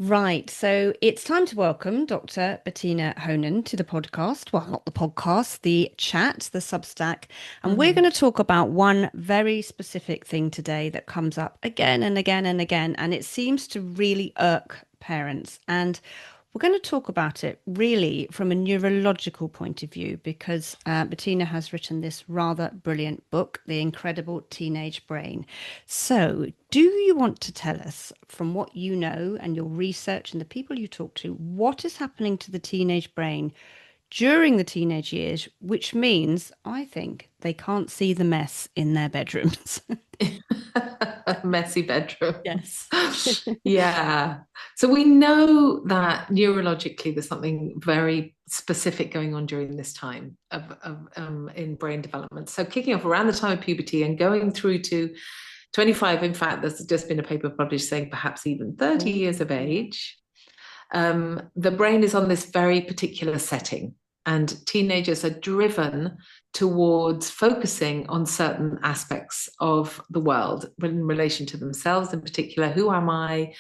Right, so it's time to welcome Dr. Bettina Hohnen to the podcast. Well, not the podcast, the chat, the Substack. And we're Mm. going to talk about one very specific thing today that comes up again and again and again, and it seems to really irk parents. And we're going to talk about it really from a neurological point of view because Bettina has written this rather brilliant book, The Incredible Teenage Brain. So, do you want to tell us, from what you know and your research and the people you talk to, what is happening to the teenage brain during the teenage years, which means, I think, they can't see the mess in their bedrooms? Messy bedroom. Yes. Yeah. So we know that neurologically there's something very specific going on during this time of in brain development. So kicking off around the time of puberty and going through to 25, in fact, there's just been a paper published saying perhaps even 30 Oh, years of yeah. age, the brain is on this very particular setting, and teenagers are driven towards focusing on certain aspects of the world in relation to themselves in particular. Who am I?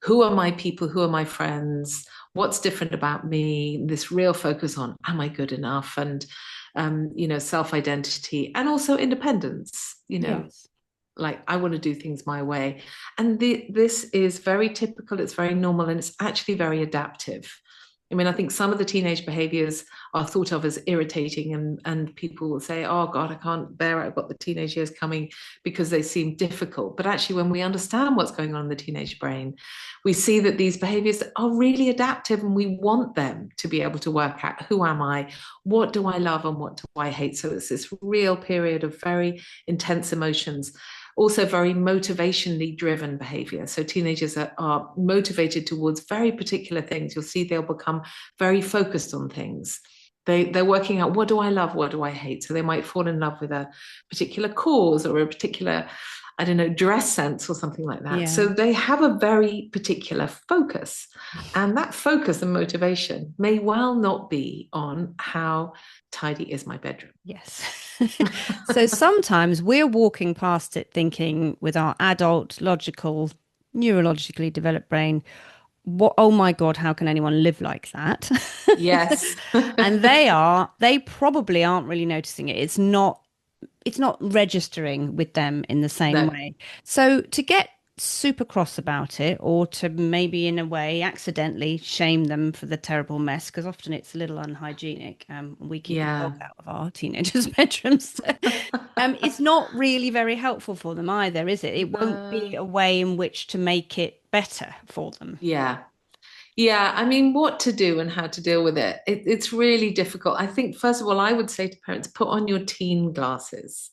Who are my people? Who are my friends? What's different about me? This real focus on, am I good enough? And self-identity and also independence, Yes. like I want to do things my way. And this is very typical, it's very normal, and it's actually very adaptive. I mean, I think some of the teenage behaviors are thought of as irritating, and people will say, oh God, I can't bear it, I've got the teenage years coming, because they seem difficult. But actually, when we understand what's going on in the teenage brain, we see that these behaviors are really adaptive, and we want them to be able to work out, who am I? What do I love and what do I hate? So it's this real period of very intense emotions, also very motivationally driven behavior. So teenagers are motivated towards very particular things. You'll see they'll become very focused on things. They're working out, what do I love? What do I hate? So they might fall in love with a particular cause or a particular, I don't know, dress sense or something like that. Yeah. So they have a very particular focus. And that focus and motivation may well not be on how tidy is my bedroom. Yes. So sometimes we're walking past it thinking with our adult, logical, neurologically developed brain, what, oh my God, how can anyone live like that? Yes. And they probably aren't really noticing it. It's not registering with them in the same No. way. So to get super cross about it, or to maybe in a way accidentally shame them for the terrible mess, because often it's a little unhygienic. We keep the dog Yeah. out of our teenagers' bedrooms. It's not really very helpful for them either, is it? It won't be Uh, a way in which to make it better for them. yeah. Yeah. I mean, what to do and how to deal with it. It's really difficult. I think, first of all, I would say to parents, put on your teen glasses.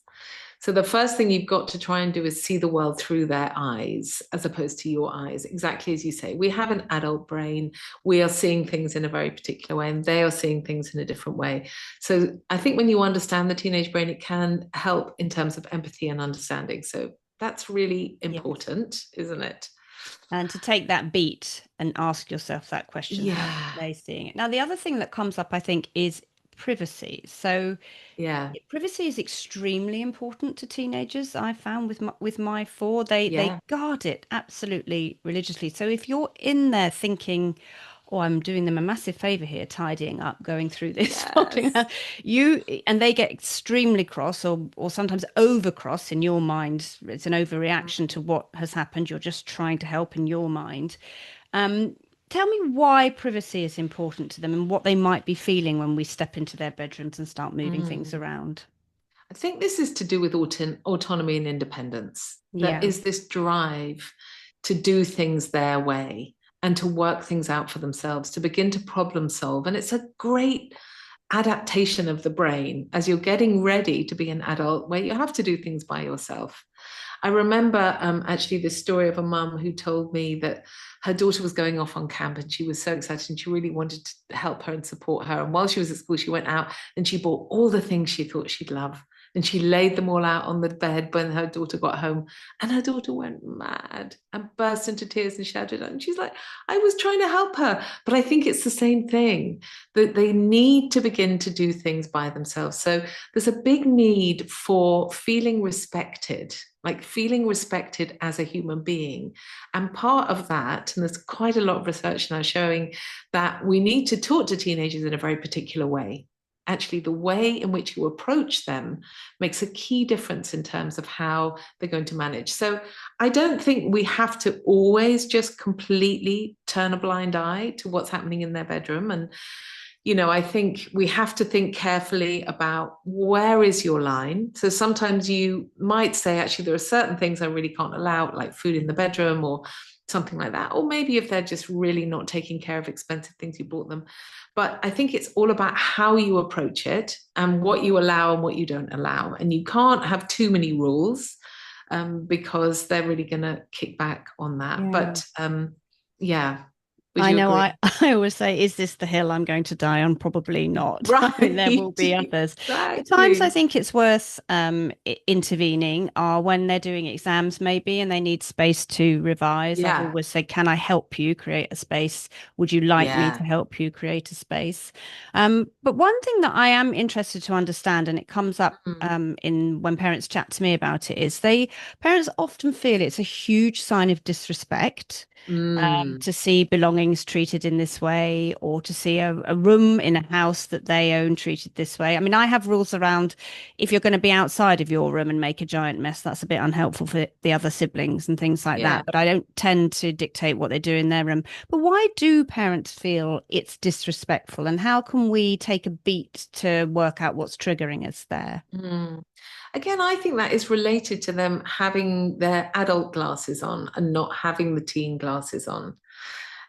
So the first thing you've got to try and do is see the world through their eyes as opposed to your eyes. Exactly as you say, we have an adult brain. We are seeing things in a very particular way, and they are seeing things in a different way. So I think when you understand the teenage brain, it can help in terms of empathy and understanding. So that's really Yes. important, isn't it? And to take that beat and ask yourself that question, how are Yeah. they seeing it? Now, the other thing that comes up, I think, is privacy. So Yeah. privacy is extremely important to teenagers. I found with my four, they Yeah. guard it absolutely religiously. So if you're in there thinking, "Oh, I'm doing them a massive favor here, tidying up, going through this, folding Yes. that," you and they get extremely cross, or sometimes over cross in your mind. It's an overreaction to what has happened. You're just trying to help in your mind. Um, Tell me why privacy is important to them and what they might be feeling when we step into their bedrooms and start moving things Mm. around. I think this is to do with autonomy and independence. There Yeah. is this drive to do things their way and to work things out for themselves, to begin to problem solve. And it's a great adaptation of the brain as you're getting ready to be an adult where you have to do things by yourself. I remember actually this story of a mum who told me that her daughter was going off on camp and she was so excited and she really wanted to help her and support her. And while she was at school, she went out and she bought all the things she thought she'd love. And she laid them all out on the bed when her daughter got home. And her daughter went mad and burst into tears and shouted. And she's like, I was trying to help her. But I think it's the same thing, that they need to begin to do things by themselves. So there's a big need for feeling respected, like feeling respected as a human being. And part of that, and there's quite a lot of research now showing that we need to talk to teenagers in a very particular way. Actually, the way in which you approach them makes a key difference in terms of how they're going to manage. So I don't think we have to always just completely turn a blind eye to what's happening in their bedroom. And, I think we have to think carefully about, where is your line? So sometimes you might say, actually, there are certain things I really can't allow, like food in the bedroom or something like that. Or maybe if they're just really not taking care of expensive things you bought them. But I think it's all about how you approach it and what you allow and what you don't allow. And you can't have too many rules, because they're really going to kick back on that. Yeah. But yeah, would I you know agree? I always say, is this the hill I'm going to die on? Probably not. I mean, there will Right, be others. The times I exactly. think it's worth intervening are when they're doing exams, maybe, and they need space to revise. I've Yeah, always said, can I help you create a space? Would you like me yeah. to help you create a space? But one thing that I am interested to understand, and it comes up Mm, in when parents chat to me about it, is parents often feel it's a huge sign of disrespect mm, to see belongings treated in this way, or to see a room in a house that they own treated this way. I mean, I have rules around, if you're going to be outside of your room and make a giant mess, that's a bit unhelpful for the other siblings and things like yeah. that. But I don't tend to dictate what they do in their room. But why do parents feel it's disrespectful? And how can we take a beat to work out what's triggering us there? Mm. Again, I think that is related to them having their adult glasses on and not having the teen glasses on.